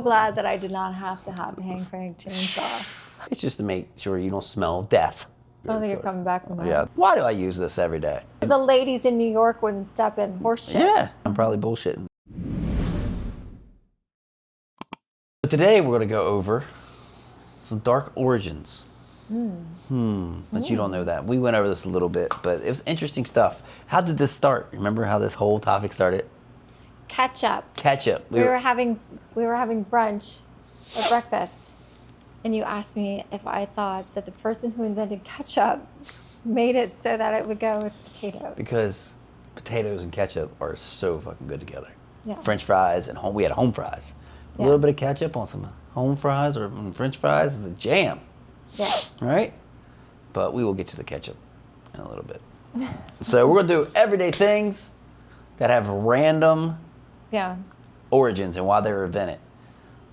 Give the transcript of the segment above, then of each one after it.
Glad that I did not have to have the hand crank chainsaw. It's just to make sure you don't smell death. I don't think you're coming back from that. Yeah. Why do I use this every day? The ladies in New York wouldn't step in horse shit. Yeah, I'm probably bullshitting. But today we're going to go over some dark origins. But you don't know that. We went over this a little bit, but it was interesting stuff. How did this start? Remember how this whole topic started? Ketchup. Ketchup. We were having brunch or breakfast, and you asked me if I thought that the person who invented ketchup made it so that it would go with potatoes. Because potatoes and ketchup are so fucking good together. Yeah. French fries and we had home fries. A little bit of ketchup on some home fries or French fries is a jam. Yeah. Right? But we will get to the ketchup in a little bit. So we're going to do everyday things that have random origins and why they were invented.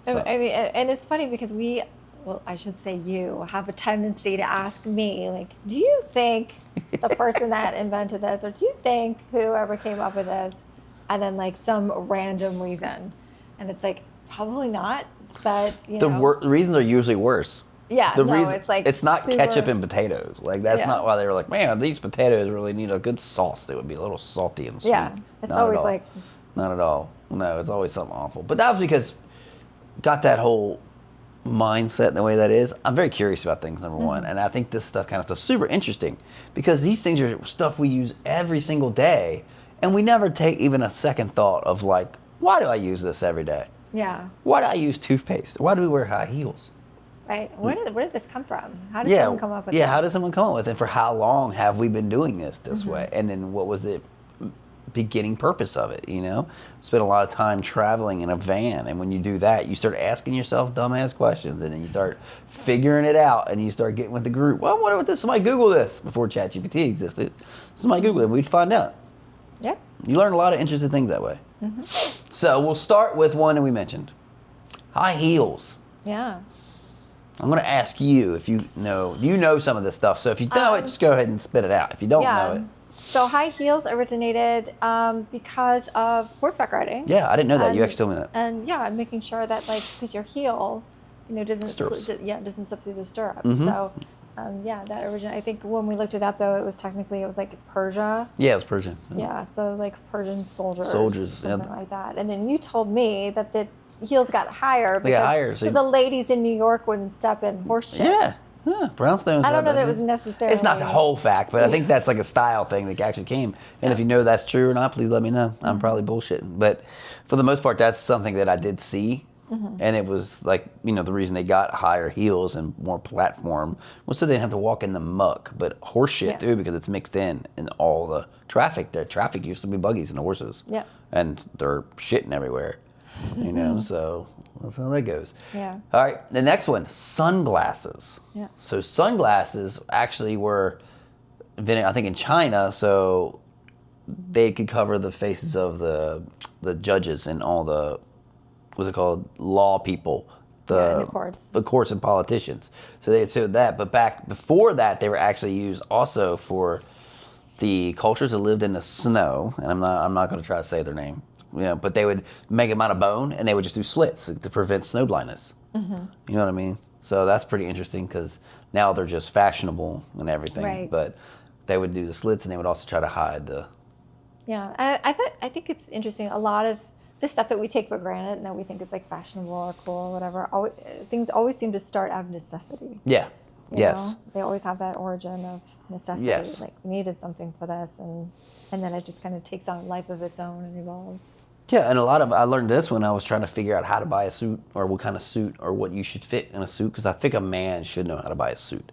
So. I mean, and it's funny because I should say you have a tendency to ask me, like, do you think the person that invented this, or do you think whoever came up with this, and then like some random reason, and it's like probably not, but the reasons are usually worse. Yeah, it's like it's not ketchup and potatoes. Like that's not why they were like, man, these potatoes really need a good sauce. They would be a little salty and sweet. Yeah, it's always like. Not at all. No, it's always something awful. But that was because got that whole mindset and the way that is. I'm very curious about things, number one, and I think this stuff is super interesting because these things are stuff we use every single day, and we never take even a second thought of like, why do I use this every day? Yeah. Why do I use toothpaste? Why do we wear high heels? Right. Where did this come from? How did someone come up with this? Yeah, how did someone come up with it? And for how long have we been doing this way? And then what was the beginning purpose of it, you know? Spend a lot of time traveling in a van, and when you do that, you start asking yourself dumbass questions, and then you start figuring it out, and you start getting with the group. Well, I wonder what this, somebody Google this before ChatGPT existed. Somebody Google it, we'd find out. Yep. You learn a lot of interesting things that way. So we'll start with one that we mentioned. High heels. Yeah. I'm going to ask you if you know some of this stuff. So if you know it, just go ahead and spit it out. If you don't know it. So high heels originated because of horseback riding. Yeah, I didn't know that. You actually told me that. And making sure that because your heel, doesn't slip through the stirrups. So that originated. I think when we looked it up though, it was like Persia. Yeah, it was Persian. Yeah, so like Persian soldiers, something like that. And then you told me that the heels got higher because so the ladies in New York wouldn't step in horse shit. Yeah. Brownstones. I don't know that it was necessarily. It's not the whole fact, but I think that's like a style thing that actually came. And if you know that's true or not, please let me know. I'm probably bullshitting. But for the most part, that's something that I did see. And it was like, the reason they got higher heels and more platform was so they didn't have to walk in the muck. But horse shit too, because it's mixed in all the traffic. The traffic used to be buggies and horses. Yeah. And they're shitting everywhere. So that's how that goes. Yeah. All right, the next one, sunglasses. Yeah. So sunglasses actually were invented, I think, in China, so they could cover the faces of the judges and all the, what's it called, law people. The courts. The courts and politicians. So they said that, but back before that, they were actually used also for the cultures that lived in the snow, and I'm not going to try to say their name. But they would make them out of bone, and they would just do slits to prevent snow blindness. You know what I mean? So that's pretty interesting because now they're just fashionable and everything. Right. But they would do the slits, and they would also try to hide the. Yeah, I think it's interesting. A lot of the stuff that we take for granted and that we think is like fashionable or cool or whatever, things always seem to start out of necessity. Yeah. You know? They always have that origin of necessity. Yes. Like we needed something for this, and then it just kind of takes on a life of its own and evolves. Yeah, and I learned this when I was trying to figure out how to buy a suit or what kind of suit or what you should fit in a suit, because I think a man should know how to buy a suit,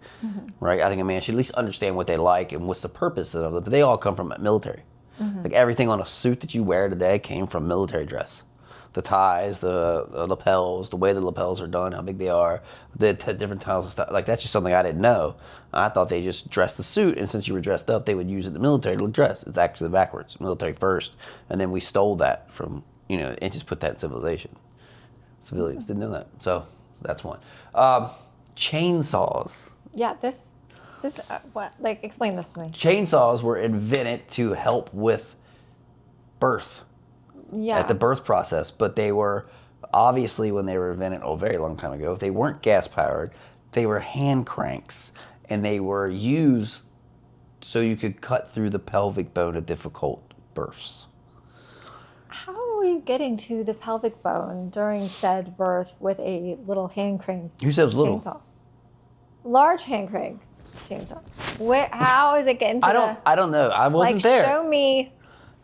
right? I think a man should at least understand what they like and what's the purpose of it, but they all come from military. Like everything on a suit that you wear today came from military dress. The ties, the lapels, the way the lapels are done, how big they are, the different styles and stuff. Like that's just something I didn't know. I thought they just dressed the suit, and since you were dressed up, they would use it in the military to look dressed. It's actually backwards. Military first, and then we stole that from, and just put that in civilization. Civilians didn't know that. So that's one. Chainsaws. Yeah, this what? Like, explain this to me. Chainsaws were invented to help with birth. Yeah. At the birth process, but they were Obviously, when they were invented a very long time ago, they weren't gas powered. They were hand cranks, and they were used so you could cut through the pelvic bone of difficult births. How are we getting to the pelvic bone during said birth with a little hand crank? Who said it was little? Chainsaw. Large hand crank chainsaw. How is it getting to I don't know. I wasn't there. Show me.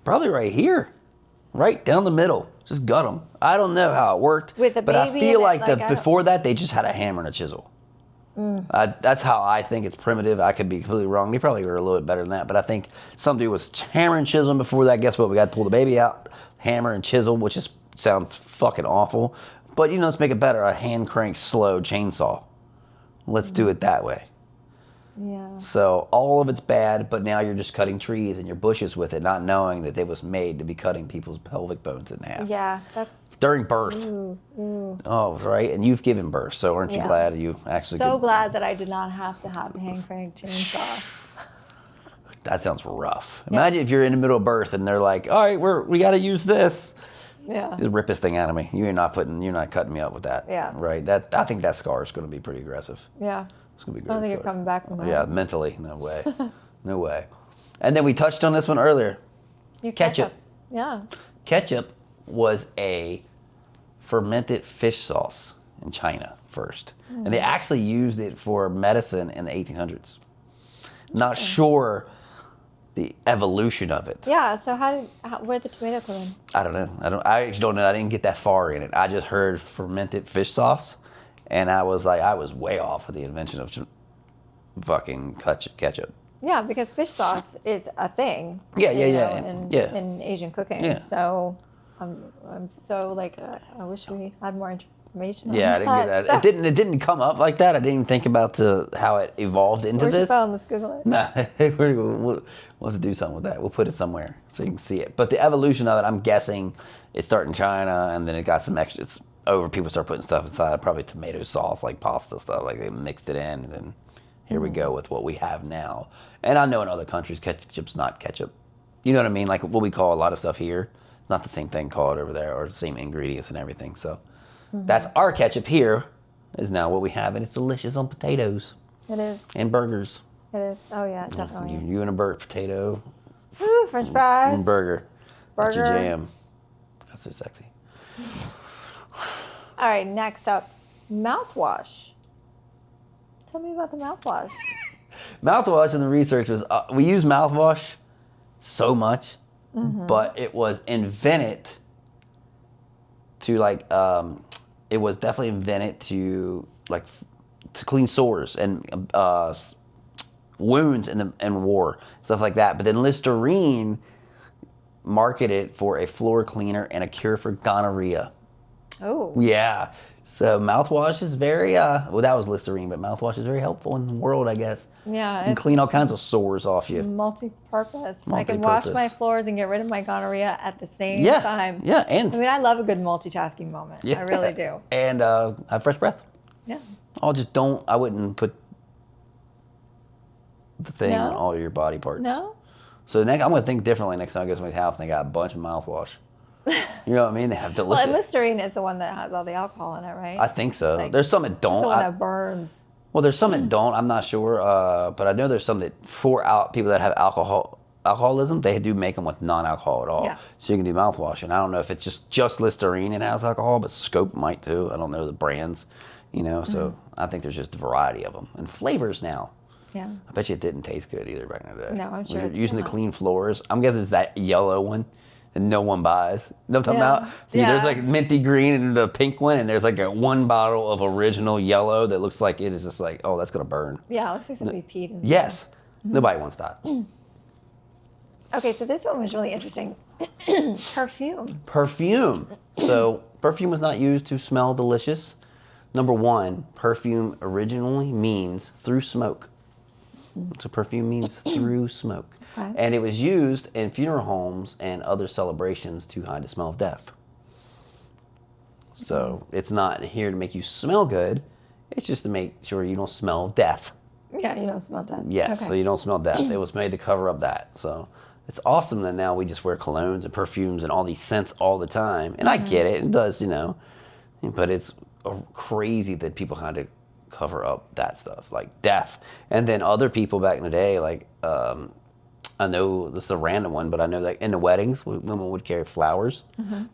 Probably right here, right down the middle. Just gut them. I don't know how it worked, With a but I baby feel in it, like before that they just had a hammer and a chisel. That's how I think it's primitive. I could be completely wrong. They probably were a little bit better than that, but I think some dude was hammer and chisel before that. Guess what? We got to pull the baby out, hammer and chisel, which sounds fucking awful. But let's make it better. A hand crank slow chainsaw. Let's do it that way. Yeah. So all of it's bad, but now you're just cutting trees and your bushes with it, not knowing that it was made to be cutting people's pelvic bones in half. Yeah, that's During birth. ooh. Oh, right. And you've given birth, so aren't you Yeah. glad you actually So glad that I did not have to have the hand crank chainsaw. That sounds rough. Imagine if you're in the middle of birth and they're like, all right, we got to use this. Yeah. Just rip this thing out of me. You're not cutting me up with that. Yeah. Right. I think that scar is going to be pretty aggressive. Yeah. It's going to be I good. don't think you're coming back from that. Yeah, mentally, no way. No way. And then we touched on this one earlier. Ketchup. Yeah. Ketchup was a fermented fish sauce in China first. And they actually used it for medicine in the 1800s. Not sure the evolution of it. Yeah. So where'd the tomato come in? I don't know. I actually don't know. I didn't get that far in it. I just heard fermented fish sauce. And I was way off with the invention of fucking ketchup. Yeah, because fish sauce is a thing. Yeah. In Asian cooking. Yeah. So I'm so I wish we had more information. Yeah, I on didn't get that. It didn't come up like that. I didn't even think about how it evolved into Where's this. your phone? Let's Google it. No, we'll have to do something with that. We'll put it somewhere so you can see it. But the evolution of it, I'm guessing it started in China and then it got some extra. People start putting stuff inside, probably tomato sauce, like pasta stuff, like they mixed it in, and then here we go with what we have now. And I know in other countries, ketchup's not ketchup. You know what I mean? Like what we call a lot of stuff here, not the same thing called over there, or the same ingredients and everything. So that's our ketchup here, is now what we have, and it's delicious on potatoes. It is. And burgers. It is. Oh yeah, it definitely is. You and a potato. Ooh, French fries. And burger. That's your Burger. jam. That's so sexy. All right, next up, mouthwash. Tell me about the mouthwash. Mouthwash in the research was, we use mouthwash so much, but it was invented to it was definitely invented to to clean sores and wounds in war, stuff like that. But then Listerine marketed for a floor cleaner and a cure for gonorrhea. Oh. Yeah. So mouthwash is very, that was Listerine, but mouthwash is very helpful in the world, I guess. Yeah. You can clean all kinds of sores off you. Multi-purpose. I can wash my floors and get rid of my gonorrhea at the same time. Yeah, and I mean, I love a good multitasking moment. I really do. And have fresh breath. Yeah. I wouldn't put the thing No? on all your body parts. No? So I'm going to think differently next time I go to somebody's house and they got a bunch of mouthwash. You know what I mean? They have delicious. Well, and Listerine is the one that has all the alcohol in it, right? I think so. There's some that don't. It's the one that burns. Well, there's some that don't. I'm not sure, but I know there's some that people that have alcoholism, they do make them with non-alcohol at all. Yeah. So you can do mouthwash, and I don't know if it's just Listerine and has alcohol, but Scope might too. I don't know the brands, So I think there's just a variety of them and flavors now. Yeah. I bet you it didn't taste good either back in the day. No, I'm sure When it you're using did the not. clean floors. I'm guessing it's that yellow one that no one buys. You know what I'm talking about? Dude, Yeah. there's minty green and the pink one, and there's a one bottle of original yellow that looks like it is just oh, that's going to burn. Yeah, it looks like somebody peed in Yes. Nobody wants that. Okay, so this one was really interesting. Perfume. Perfume. So perfume was not used to smell delicious. Number one, perfume originally means through smoke. So perfume means through smoke. Okay. And it was used in funeral homes and other celebrations to hide the smell of death. So it's not here to make you smell good. It's just to make sure you don't smell death. Yeah, you don't smell dead. Yes, Okay. so you don't smell death. It was made to cover up that. So it's awesome that now we just wear colognes and perfumes and all these scents all the time. And I get it. It does, But it's crazy that people had to cover up that stuff, like death. And then other people back in the day, like, I know this is a random one, but I know that in the weddings, women would carry flowers.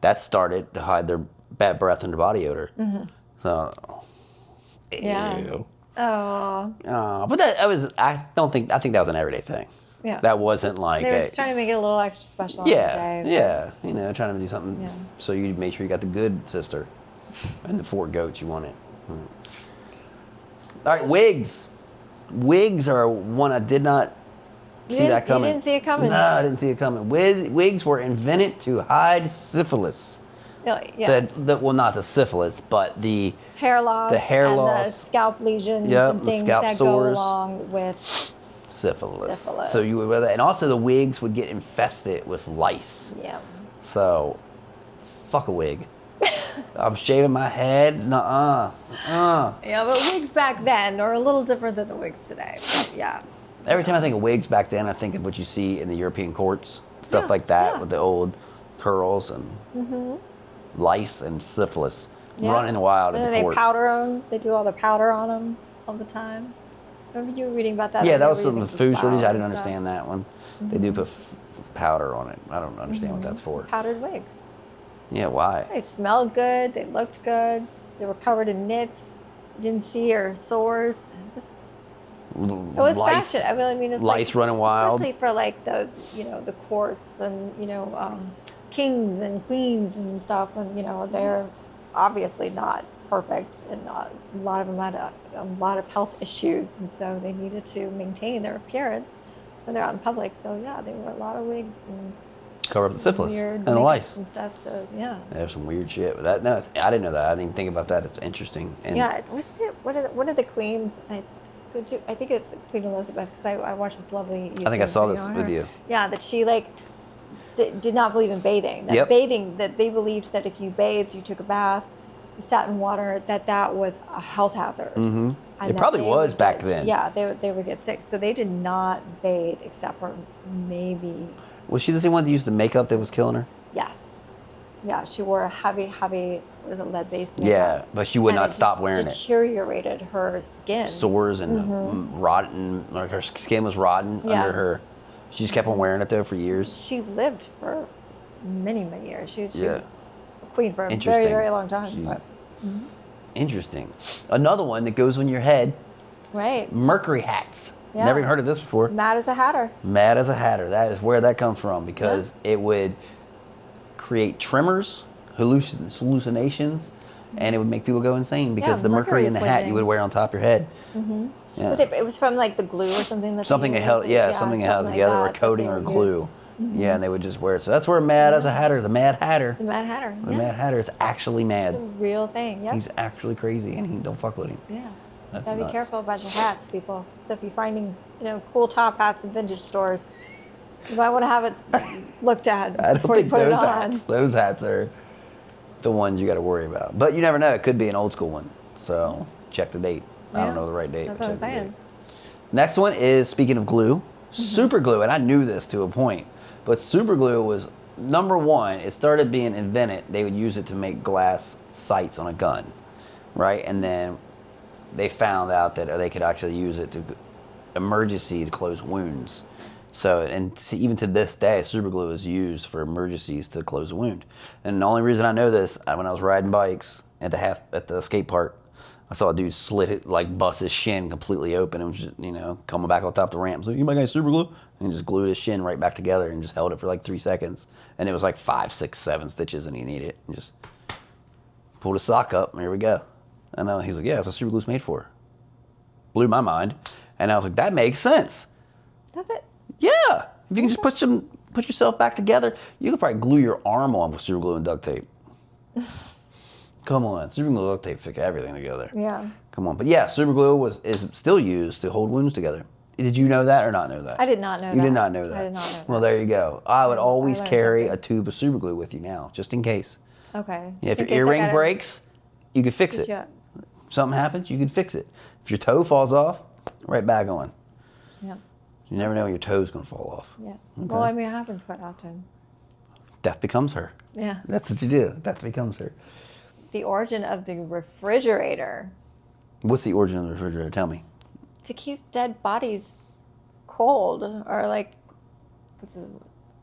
That started to hide their bad breath and their body odor. So, Yeah. ew. Oh. But I think that was an everyday thing. Yeah. That wasn't like They were just trying to make it a little extra special on the yeah, day. yeah, trying to do something Yeah. so you make sure you got the good sister and the 4 goats you wanted. All right, wigs. Wigs are one I did not see that coming. You didn't see it coming? No, I didn't see it coming. Wigs were invented to hide syphilis. Oh, yes. Well, not the syphilis, but the hair loss, the hair and loss. the scalp lesions Yep, and the things scalp that sores. go along with syphilis. syphilis. So you would wear that, and also the wigs would get infested with lice. Yeah. So, fuck a wig. I'm shaving my head. Nuh-uh. Yeah, but wigs back then are a little different than the wigs today. But yeah. Every time I think of wigs back then, I think of what you see in the European courts, stuff Yeah, like that, yeah. with the old curls and lice and syphilis Yeah. running wild And in then the they court. powder them. They do all the powder on them all the time. Remember you were reading about that? Yeah, they that were was some using of the food flour shortage. I and didn't stuff. understand that one. They do put powder on it. I don't understand what that's for. Powdered wigs. Yeah, why? They smelled good. They looked good. They were covered in nits. You didn't see your sores. It was Lice. fashion. I mean, it's Lice like, running wild. especially for like the the courts and kings and queens and stuff. And they're obviously not perfect, and a lot of them had a lot of health issues, and so they needed to maintain their appearance when they're out in public. So yeah, they wore a lot of wigs and Cover up the syphilis weird and the makeups lice. and stuff. So yeah. There's some weird shit. But that, no, I didn't know that. I didn't even think about that. It's interesting. And Yeah, was it one of the queens? I think it's Queen Elizabeth, because I watched this lovely. I think I YouTube saw video this on with her. you. Yeah, that she did not believe in bathing. That Yep. bathing, that they believed that if you bathed, you took a bath, you sat in water, that was a health hazard. Mhm. And It that probably they was would back get- then. Yeah, they would get sick, so they did not bathe except for maybe. Was she the same one that used the makeup that was killing her? Yes. Yeah, she wore a heavy, was it lead-based makeup? Yeah, but she would And not it stop just wearing it. deteriorated her skin. Sores and rotten, like her skin was rotten Yeah. under her. She just kept on wearing it though for years. She lived for many, many years. She Yeah. was a queen for a very, Interesting. very long time. She- But, Interesting. Another one that goes on your head, right. Mercury hats. Yeah. Never even heard of this before. Mad as a hatter. Mad as a Hatter. That is where that comes from, because it would create tremors, hallucinations, and it would make people go insane because Yeah, the mercury mercury in the hat you would poisoning. wear on top of your head. Yeah. It was from like the glue or something that Something they that held, used? something that something held like together, or that coating, they or would glue. use. Yeah, and they would just wear it. So that's where Mad as a Hatter, the Mad Hatter, The Mad Hatter. the Yeah. Mad Hatter is actually It's mad. a real thing. Yeah. He's actually crazy, and he don't fuck with him. Yeah. That's Gotta be nuts. careful about your hats, people. So if you're finding, cool top hats in vintage stores, you might want to have it looked at I don't before you think put it those on. hats. Those hats are the ones you got to worry about. But you never know; it could be an old school one. So check the date. I Yeah. don't know the right date. That's but what I'm check the saying. date. Next one is, speaking of glue, super glue, and I knew this to a point, but super glue was number one. It started being invented. They would use it to make glass sights on a gun, right? And then they found out that they could actually use it to emergency to close wounds. So, and even to this day, super glue is used for emergencies to close a wound. And the only reason I know this, when I was riding bikes at the skate park, I saw a dude slit it, like bust his shin completely open, and was just, coming back on top of the ramp. So, you my guy super glue? And he just glued his shin right back together and just held it for like 3 seconds. And it was like 5, 6, 7 stitches, and he needed it. And just pulled his sock up, and here we go. And he's like, yeah, that's what super glue's made for. Blew my mind. And I was like, that makes sense. That's it. Yeah. If you can just put yourself back together, you could probably glue your arm on with super glue and duct tape. Come on, super glue and duct tape stick everything together. Yeah. Come on. But yeah, super glue is still used to hold wounds together. Did you know that or not know that? I did not know that. You did not know that. I did not know that. Well, there you go. I would always learned carry something. a tube of super glue with you now, just in case. Okay. Yeah, Just if in your case I earring gotta breaks, you could fix stitch it. you up. Something happens, you could fix it. If your toe falls off, right back on. Yeah. You never know when your toe's going to fall off. Yeah. Okay. Well, I mean, it happens quite often. Death becomes her. Yeah. That's what you do. Death becomes her. the origin of the refrigerator. What's the origin of the refrigerator? Tell me. To keep dead bodies cold, or like, what's it?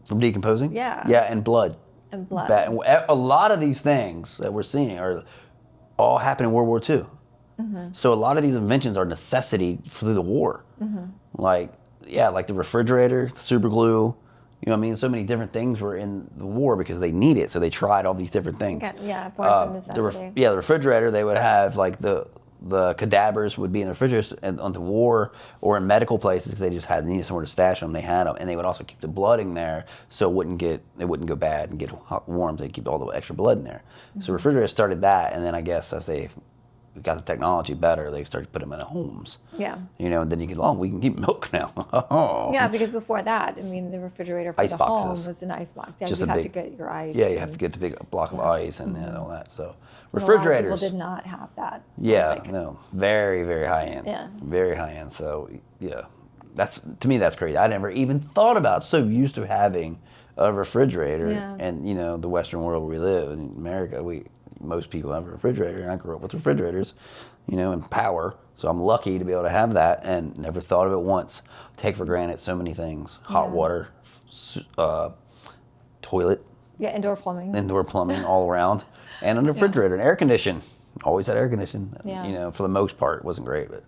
From decomposing? Yeah. Yeah, and blood. And blood. A lot of these things that we're seeing are all happened in World War II. So a lot of these inventions are necessity through the war. Like the refrigerator, the super glue. You know what I mean? So many different things were in the war because they need it. So they tried all these different things. Yeah, born from necessity. The refrigerator, they would have like the cadavers would be in the refrigerators and on the war or in medical places because they just needed somewhere to stash them. They had them, and they would also keep the blood in there so it wouldn't go bad and get warm. They keep all the extra blood in there. So refrigerators started that, and then I guess as they got the technology better, they started to put them in homes. Yeah. You know, and then we can keep milk now. Yeah, because before that, I mean, the refrigerator for Ice the boxes. home was an ice box. Yeah, Just you a had big- to get your ice. Yeah, you have to get the big block of ice and all that. So A lot refrigerators. of people did not have that. Yeah, no, very, very high end. Yeah. Very high end. So, yeah, to me, that's crazy. I never even thought about so used to having a refrigerator. Yeah. And, you know, the Western world where we live, in America, most people have a refrigerator, and I grew up with refrigerators, you know, and power. So I'm lucky to be able to have that and never thought of it once. Take for granted so many things. Hot water, toilet, Yeah, indoor plumbing. all around, and a refrigerator and air condition. Always had air condition. Yeah. You know, for the most part, it wasn't great. But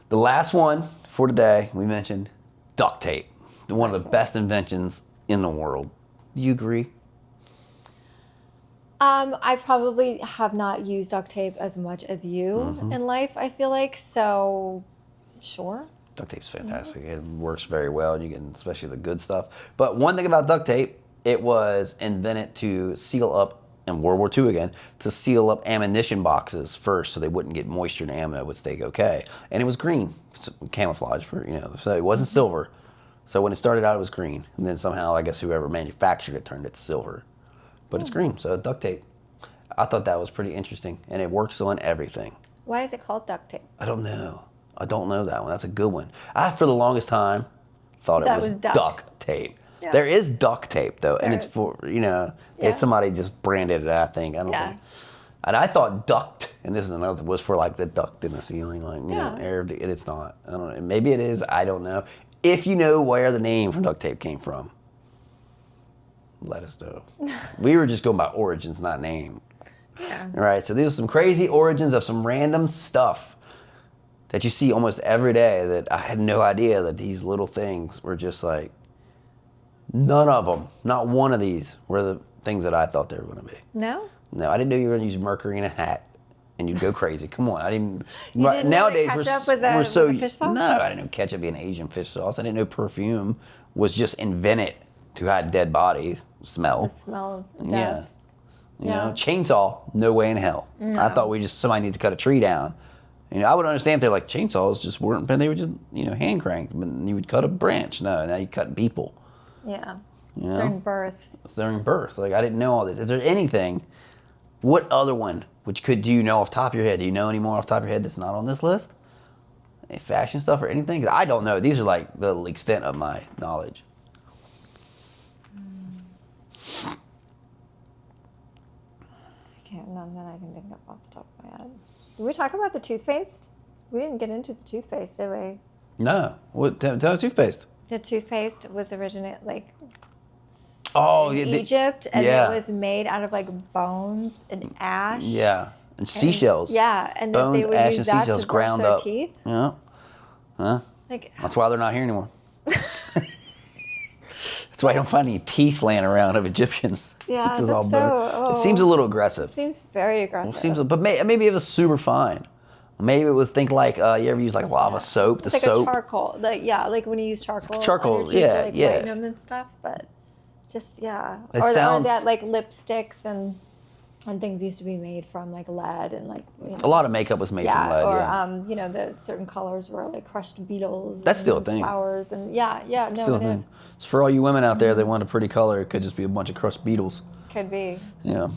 the last one for today, we mentioned duct tape. One of the best inventions in the world. Do you agree? I probably have not used duct tape as much as you in life, I feel like. So, sure. Duct tape's fantastic. It works very well, and you get especially the good stuff. But one thing about duct tape, it was invented to seal up in World War II again, to seal up ammunition boxes first so they wouldn't get moisture and ammo would stay okay. And it was green, camouflage so it wasn't silver. So when it started out, it was green. And then somehow, I guess whoever manufactured it turned it to silver. But it's green, so duct tape. I thought that was pretty interesting, and it works on everything. Why is it called duct tape? I don't know that one. That's a good one. I, for the longest time, thought it was duct tape. Yeah. There is duct tape, though, and There it's is. for, Yeah. somebody just branded it, I think. I don't think. And I thought duct, and this is another, was for like the duct in the ceiling, like, you know, air, and it's not. I don't know. Maybe it is. I don't know. If you know where the name from duct tape came from, let us know. We were just going by origins, not name. Yeah. All right, so these are some crazy origins of some random stuff that you see almost every day that I had no idea that these little things were just like, none of them, not one of these were the things that I thought they were going to be. No? No, I didn't know you were going to use mercury in a hat and you'd go crazy. Come on, I didn't. You didn't know nowadays that ketchup we're was so a fish sauce? No, I didn't know ketchup being Asian fish sauce. I didn't know perfume was just invented to hide dead bodies smell. The smell of Yeah. death. You know, chainsaw, no way in hell. I thought somebody needed to cut a tree down. You know, I would understand if they're like chainsaws just weren't, but they were just, hand cranked. But you would cut a branch. No, now you cut people. Yeah. You know? During birth. During birth. Like, I didn't know all this. If there's anything, what other one do you know off the top of your head? Do you know any more off the top of your head that's not on this list? Any fashion stuff or anything? 'Cause I don't know. These are like the extent of my knowledge. None that I can think of off the top of my head. Did we talk about the toothpaste? We didn't get into the toothpaste, did we? No. What? Tell us toothpaste. The toothpaste was originated in Yeah, Egypt, and yeah. it was made out of like bones and ash. Yeah. And seashells. Yeah, and Bones, they would ash, use and that seashells to brush ground their up. teeth. Yeah. Huh? Like, That's why they're not here anymore. That's why you don't find any teeth laying around of Egyptians. Yeah, It's just that's all It seems a little aggressive. it seems very aggressive. But maybe it was super fine. Maybe it was, think like, you ever use like lava soap? It's like a charcoal. Like when you use charcoal. Charcoal, on your teeth yeah, to, like, yeah. whiten them and stuff. But just It or sounds- that like lipsticks and things used to be made from like lead and like A lot of makeup was made from lead. or the certain colors were like crushed beetles. That's and still a thing. Flowers and no, Still a it thing. is. So for all you women out there that want a pretty color, it could just be a bunch of crushed beetles. Could be. Yeah.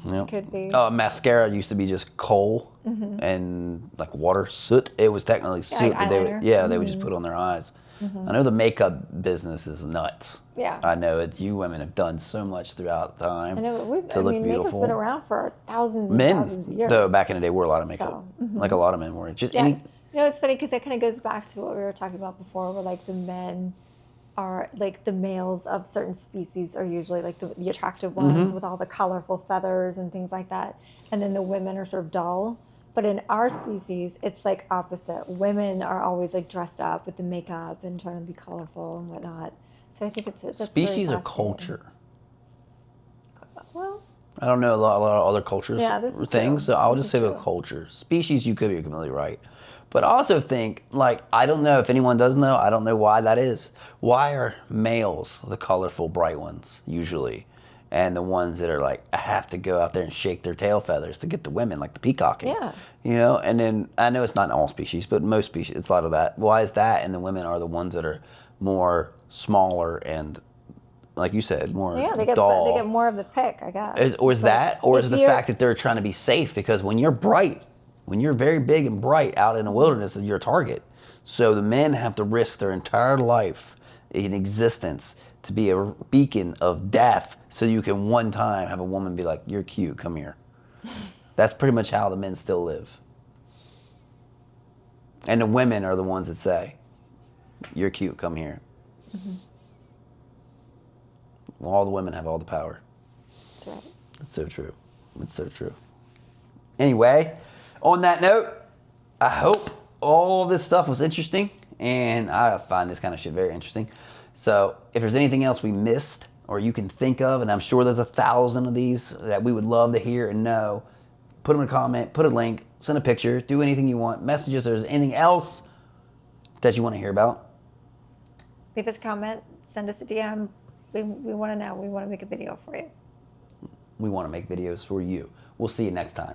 Yeah. Could be. Mascara used to be just coal and like water soot. It was technically soot like that they would, eyeliner. they would just put on their eyes. I know the makeup business is nuts. Yeah. I know it. You women have done so much throughout time I know. to look beautiful. Makeup's been around for thousands and Men, thousands of years. though, back in the day, wore a lot of makeup. So, Like a lot of men were. Just yeah. any. You know, it's funny because that kind of goes back to what we were talking about before, where like the men are like the males of certain species are usually like the attractive ones with all the colorful feathers and things like that, and then the women are sort of dull. But in our species, it's like opposite. Women are always like dressed up with the makeup and trying to be colorful and whatnot. So I think that's Species very or culture? Well, I don't know a lot of other cultures this is things, true. so I'll This just is say with true. culture. Species, you could be completely right. But I also think, like, I don't know if anyone does know, I don't know why that is. Why are males the colorful, bright ones, usually? And the ones that are like, I have to go out there and shake their tail feathers to get the women, like the peacocking. Yeah. You know, and then I know it's not in all species, but most species, it's a lot of that. Why is that? And the women are the ones that are more smaller and, like you said, more yeah, they dull. get more of the pick, I guess. Or is It's like, that, or if is the you're- fact that they're trying to be safe? Because when you're bright, when you're very big and bright out in the wilderness, you're a target. So the men have to risk their entire life in existence to be a beacon of death so you can one time have a woman be like, you're cute, come here. That's pretty much how the men still live. And the women are the ones that say, you're cute, come here. Well, all the women have all the power. That's right. That's so true. It's so true. Anyway, on that note, I hope all this stuff was interesting, and I find this kind of shit very interesting. So if there's anything else we missed or you can think of, and I'm sure there's 1,000 of these that we would love to hear and know, put them in a comment, put a link, send a picture, do anything you want, messages, or there's anything else that you want to hear about. Leave us a comment, send us a DM. We want to know. We want to make a video for you. We want to make videos for you. We'll see you next time.